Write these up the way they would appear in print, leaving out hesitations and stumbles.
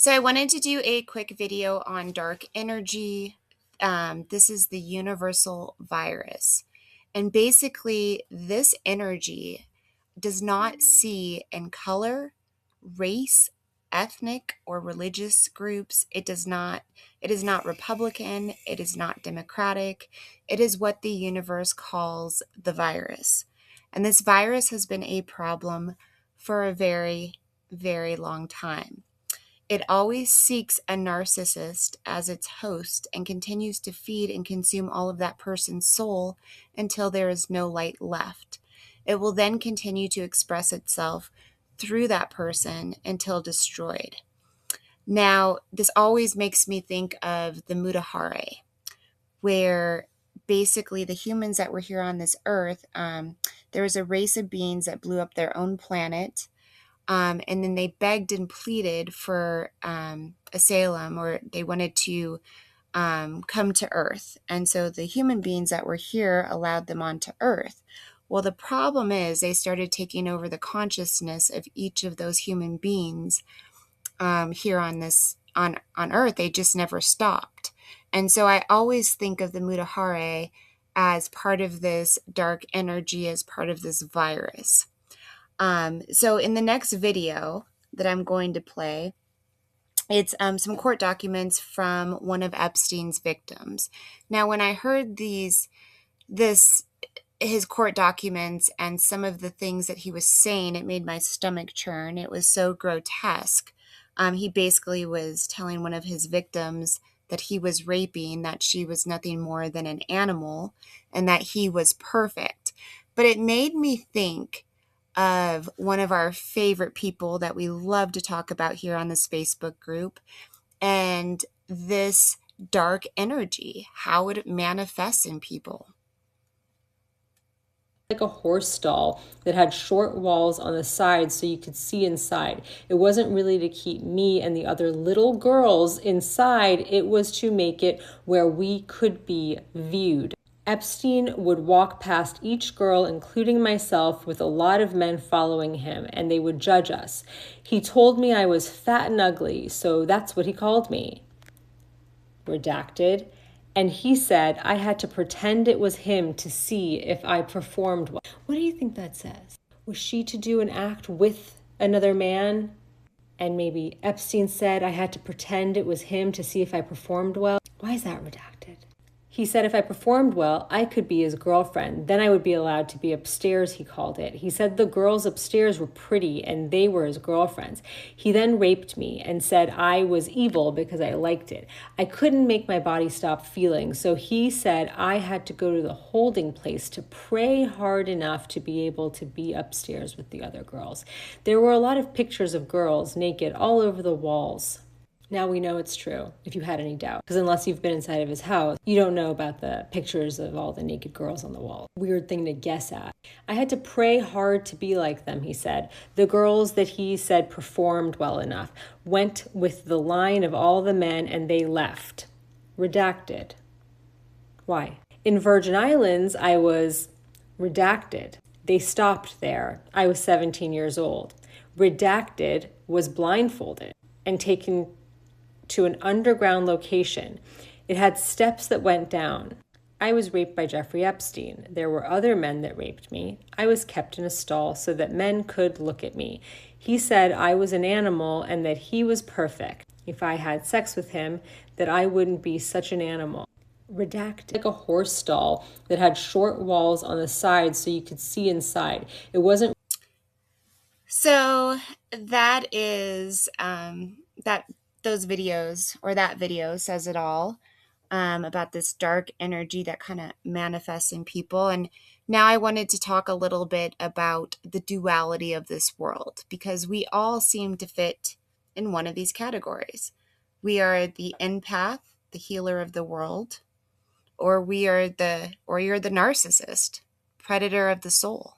So I wanted to do a quick video on dark energy. This is the universal virus. And basically, this energy does not see in color, race, ethnic, or religious groups. It is not Republican, it is not Democratic. It is what the universe calls the virus. And this virus has been a problem for a very, very long time. It always seeks a narcissist as its host and continues to feed and consume all of that person's soul until there is no light left. It will then continue to express itself through that person until destroyed. Now, this always makes me think of the Mutahare, where basically the humans that were here on this earth, there was a race of beings that blew up their own planet. And then they begged and pleaded for asylum, or they wanted to come to Earth. And so the human beings that were here allowed them onto Earth. Well, the problem is they started taking over the consciousness of each of those human beings here on Earth. They just never stopped. And so I always think of the Mutahare as part of this dark energy, as part of this virus. So in the next video that I'm going to play, it's some court documents from one of Epstein's victims. Now, when I heard his court documents and some of the things that he was saying, it made my stomach churn. It was so grotesque. He basically was telling one of his victims that he was raping, that she was nothing more than an animal, and that he was perfect. But it made me think of one of our favorite people that we love to talk about here on this Facebook group, and this dark energy, how it manifests in people. Like a horse stall that had short walls on the sides so you could see inside. It wasn't really to keep me and the other little girls inside. It was to make it where we could be viewed. Epstein would walk past each girl, including myself, with a lot of men following him, and they would judge us. He told me I was fat and ugly, so that's what he called me. Redacted. And he said I had to pretend it was him to see if I performed well. What do you think that says? Was she to do an act with another man? And maybe Epstein said I had to pretend it was him to see if I performed well. Why is that redacted? He said if I performed well, I could be his girlfriend. Then I would be allowed to be upstairs, he called it. He said the girls upstairs were pretty and they were his girlfriends. He then raped me and said I was evil because I liked it. I couldn't make my body stop feeling, so he said I had to go to the holding place to pray hard enough to be able to be upstairs with the other girls. There were a lot of pictures of girls naked all over the walls. Now we know it's true, if you had any doubt. Because unless you've been inside of his house, you don't know about the pictures of all the naked girls on the wall. Weird thing to guess at. I had to pray hard to be like them, he said. The girls that he said performed well enough went with the line of all the men and they left. Redacted. Why? In Virgin Islands, I was redacted. They stopped there. I was 17 years old. Redacted was blindfolded and taken to an underground location. It had steps that went down. I was raped by Jeffrey Epstein. There were other men that raped me. I was kept in a stall so that men could look at me. He said I was an animal and that he was perfect. If I had sex with him, that I wouldn't be such an animal. Redacted. Like a horse stall that had short walls on the sides so you could see inside. It wasn't. So that is those videos, or that video says it all about this dark energy that kind of manifests in people. And now I wanted to talk a little bit about the duality of this world, because we all seem to fit in one of these categories. We are the empath, the healer of the world, or you're the narcissist, predator of the soul.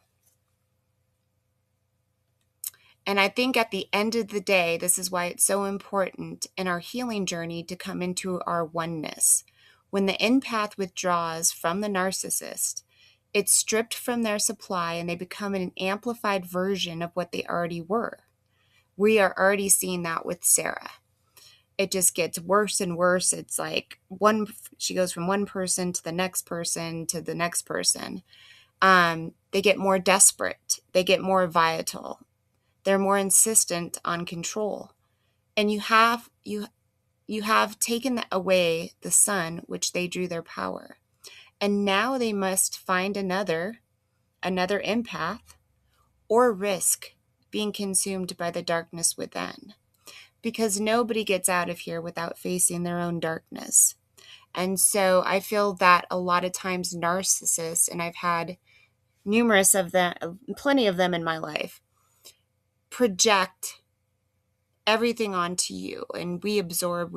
And I think at the end of the day, this is why it's so important in our healing journey to come into our oneness. When the empath withdraws from the narcissist, it's stripped from their supply and they become an amplified version of what they already were. We are already seeing that with Sarah. it just gets worse and worse. It's like she goes from one person to the next person to the next person. They get more desperate. They get more vital. They're more insistent on control. And you have taken away the sun, which they drew their power. And now they must find another empath, or risk being consumed by the darkness within. Because nobody gets out of here without facing their own darkness. And so I feel that a lot of times narcissists, and I've had numerous of them, plenty of them in my life, project everything onto you, and we absorb.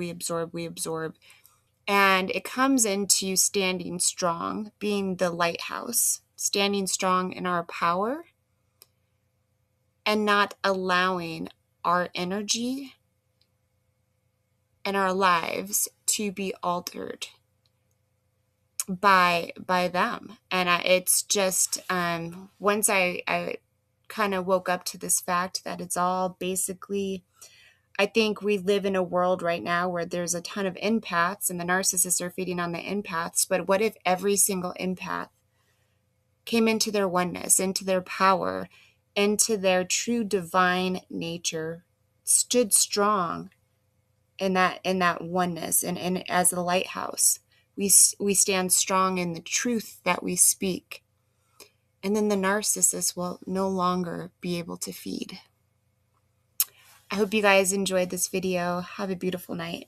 And it comes into standing strong, being the lighthouse, standing strong in our power, and not allowing our energy and our lives to be altered by them. And it's just once I kind of woke up to this fact that it's all basically, I think we live in a world right now where there's a ton of empaths and the narcissists are feeding on the empaths. But what if every single empath came into their oneness, into their power, into their true divine nature, stood strong in that oneness, and as the lighthouse, we stand strong in the truth that we speak, and then the narcissist will no longer be able to feed. I hope you guys enjoyed this video. Have a beautiful night.